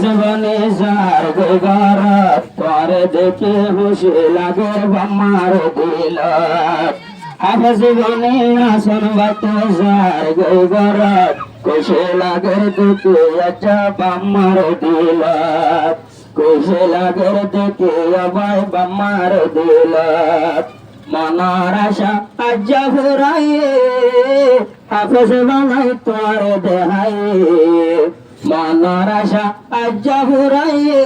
হাফেজ বনে যার ঘরত তোরে দেখে খুশি লাগে বাম্মার দিলত হাফেজ বনে আসন বাত যার ঘরত খুশি লাগে দেখে আচ্ছা বাম্মার দিলত খুশি লাগে দেখে ভাই বাম্মার দিলত মনার আশা আজ্জা ফুরাইয়ে হাফেজ বানাই তোর দেহাই মনার আশা আজ্জা ফুরাইয়ে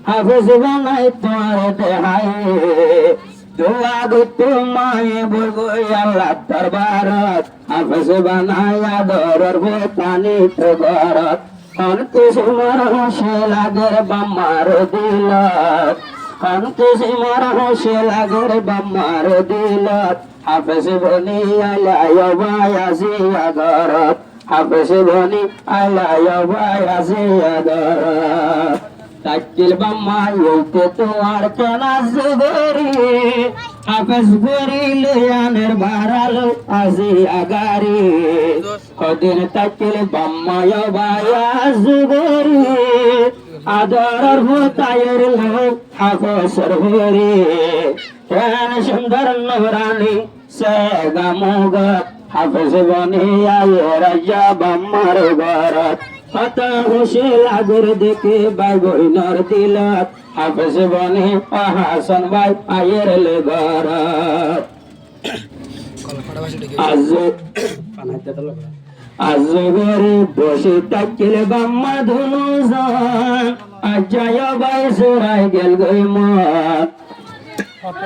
হাফেজ বানাই তোর দেহাই দোয়া গুতু মায়ে বলবো আল্লাহ দরবারত হাফেজ বানাই আদরের ভোতানি তো গরত অন্তুষ মর হোসে লাগের বাম্মার দিলত অন্তুষ মর হোসে লাগের বাম্মার দিলত হাফেজ বনি আলায় ভাই আসিয়া গরত হাফেজ বনি আলায় ভাই আসিয়া গরত তাকিল বাম্মা ইউতে তোমার কেনাস গরি হাফেজ গরি লিয়ানের বারালো আজি আগারি কদিন তাকিল বাম্মা ভাই আজ গরি আদর ভোতায়ের লোক হাফেজর গরি কেন সুন্দর নোরানি সে গামুগ হাফেজ বনি আয়ে রাজা বাম্মার গরত হতা খুশি লাগর দেখে ভাই বইনর দিলত হাফেজ বনে হাসান ভাই আয়ের লে গরত আজ গরি বসে তাকিল বাম্মা ধনু জান আজায় ভাই সুরাই গেল গই মত